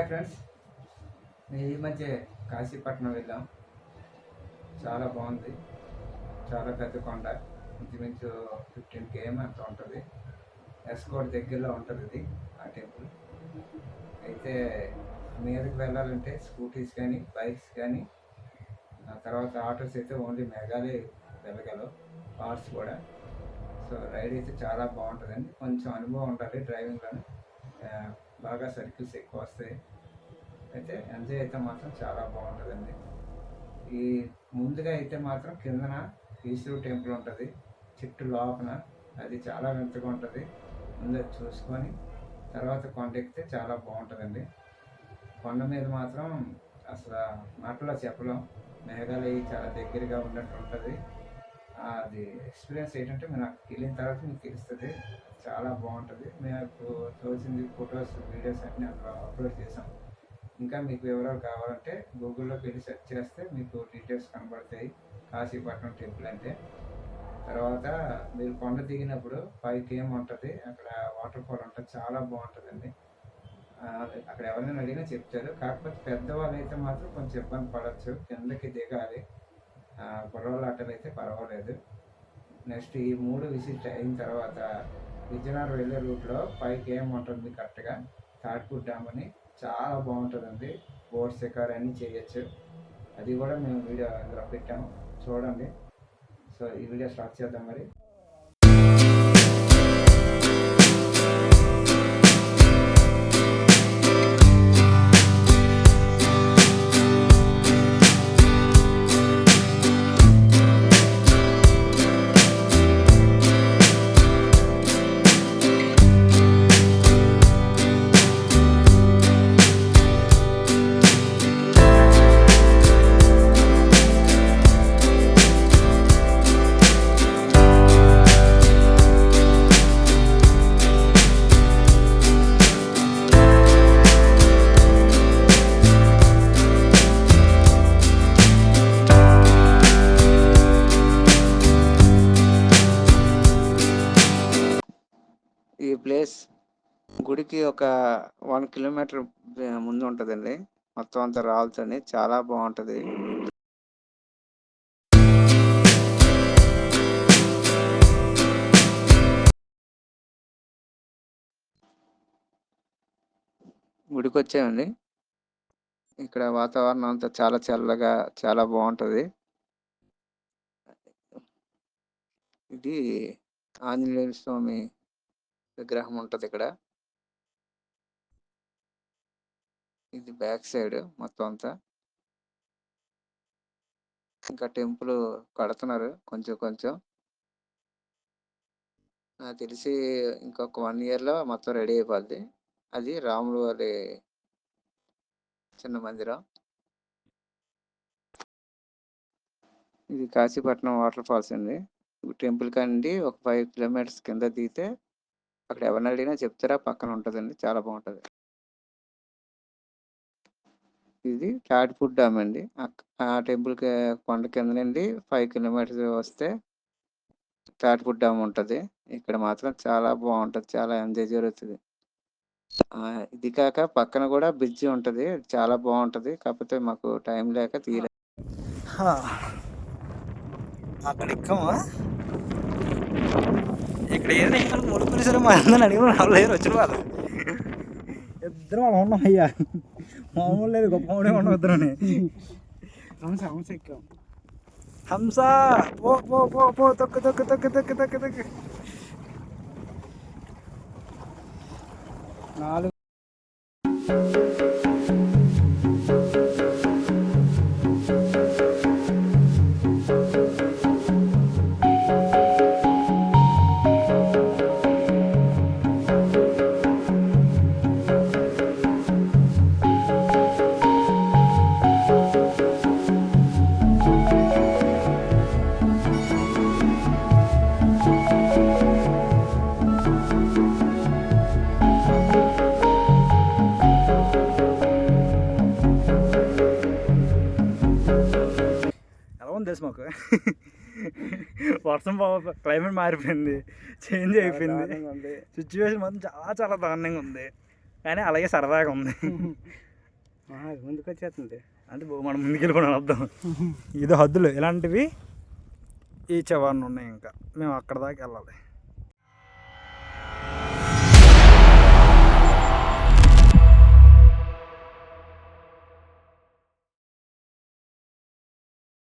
Friends, నేను ఈ మధ్య కాశీపట్నం వెళ్ళాం. చాలా బాగుంది. చాలా పెద్ద కొండ, ఇంచుమించు 15 km అంత ఉంటుంది. ఎస్కోట్ దగ్గరలో ఉంటుంది ఇది ఆ టెంపుల్. అయితే మీదకి వెళ్ళాలంటే స్కూటీస్ కానీ బైక్స్ కానీ, ఆ తర్వాత ఆటోస్ అయితే ఓన్లీ మేఘాలే వెళ్ళగలవు, కార్స్ కూడా. సో రైడ్ అయితే చాలా బాగుంటుందండి. కొంచెం అనుభవం ఉండాలి డ్రైవింగ్లో. బాగా సర్కిల్స్ ఎక్కువ వస్తాయి. అయితే ఎంజాయ్ అయితే మాత్రం చాలా బాగుంటుందండి. ఈ ముందుగా అయితే మాత్రం కిందన ఈశ్వరు టెంపుల్ ఉంటుంది, చెట్టు లోపల. అది చాలా వింతగా ఉంటుంది. ముందు చూసుకొని తర్వాత కొండ ఎక్కితే చాలా బాగుంటుందండి. కొండ మీద మాత్రం అసలు మాటలో చెప్పలేం. మేఘాలయ చాలా దగ్గరగా ఉన్నట్టు ఉంటుంది. అది ఎక్స్పీరియన్స్ ఏంటంటే మీరు అక్కడికి వెళ్ళిన తర్వాత మీకు తెలుస్తుంది. చాలా బాగుంటుంది. మీకు తోచింది ఫొటోస్ వీడియోస్ అన్నీ అందులో అప్లోడ్ చేసాం. ఇంకా మీకు వివరాలు కావాలంటే గూగుల్లోకి వెళ్ళి సెర్చ్ చేస్తే మీకు డీటెయిల్స్ కనబడతాయి. కాశీపట్నం టెంపుల్ అంటే. తర్వాత మీరు కొండ దిగినప్పుడు 5 km ఉంటుంది, అక్కడ వాటర్ ఫాల్ ఉంటుంది. చాలా బాగుంటుందండి. అక్కడ ఎవరైనా అడిగినా చెప్తారు. కాకపోతే పెద్దవాళ్ళు అయితే మాత్రం కొంచెం ఇబ్బంది పడవచ్చు, కిందకి దిగాలి. కుర్రోళ్ళ ఆటలు అయితే పర్వాలేదు. నెక్స్ట్ ఈ 3 విజిట్ అయిన తర్వాత విజయనగరం వెళ్ళే రూట్లో 5 km ఉంటుంది కరెక్ట్గా. తాటిపూడి డ్యామ్ అని చాలా బాగుంటుందండి. బోట్ షికార్ అన్నీ చేయొచ్చు. అది కూడా మేము వీడియో అందులో పెట్టాము, చూడండి. సో ఈ వీడియో స్టార్ట్ చేద్దాం మరి. ఈ ప్లేస్ గుడికి ఒక 1 కిలోమీటర్ ముందు ఉంటుందండి. మొత్తం అంతా రాళ్ళతోని చాలా బాగుంటుంది. గుడికి వచ్చామండి. ఇక్కడ వాతావరణం అంతా చాలా చల్లగా చాలా బాగుంటుంది. ఇది ఆంజనేయ స్వామి విగ్రహం ఉంటుంది ఇక్కడ. ఇది బ్యాక్ సైడ్ మొత్తం అంతా. ఇంకా టెంపుల్ కడుతున్నారు కొంచెం కొంచెం. నాకు తెలిసి ఇంకొక 1 yearలో మొత్తం రెడీ అయిపోద్ది. అది రాముల వారి చిన్న మందిరం. ఇది కాశీపట్నం వాటర్ ఫాల్స్ అండి. టెంపుల్ కానిండి ఒక 5 kilometers కింద దిగితే అక్కడ ఎవరిని అడిగినా చెప్తారా, పక్కన ఉంటుందండి. చాలా బాగుంటుంది. ఇది తాటిపూడి డ్యామ్ అండి. ఆ టెంపుల్కి కొండ కింద నుండి 5 kilometers వస్తే తాటిపూడి డ్యామ్ ఉంటుంది. ఇక్కడ మాత్రం చాలా బాగుంటుంది, చాలా ఎంజాయ్ జరుగుతుంది. ఇది కాక పక్కన కూడా బ్రిడ్జి ఉంటుంది, చాలా బాగుంటుంది. కాకపోతే మాకు టైం లేక తీయలేదు. అక్కడ ఎక్కమా, ఇక్కడ ఏదైనా ఇక్కడ ముడుకుని సరే మా అందరిని అడిగిన రాలేదు వచ్చిన వాళ్ళు ఇద్దరు వాళ్ళు ఉన్నాం. అయ్యా మామూలు లేదు, గొప్ప మామూలే ఉన్నాం ఇద్దరుని. హంస ఎక్కాం. హంస పో పో పో పో తొక్కు తొక్కు తొక్కు తొక్కు తొక్కు తొక్కు 4 తెలుసు మాకు. వర్షం క్లైమేట్ మారిపోయింది, చేంజ్ అయిపోయింది. సిచ్యువేషన్ మాత్రం చాలా చాలా దారుణంగా ఉంది, కానీ అలాగే సరదాగా ఉంది. ముందుకు వచ్చేస్తుంది అంటే మనం ముందుకెళ్ళిపోవడం అర్థం. ఇది హద్దులు ఇలాంటివి ఈ చివరన ఉన్నాయి, ఇంకా మేము అక్కడ దాకా వెళ్ళాలి.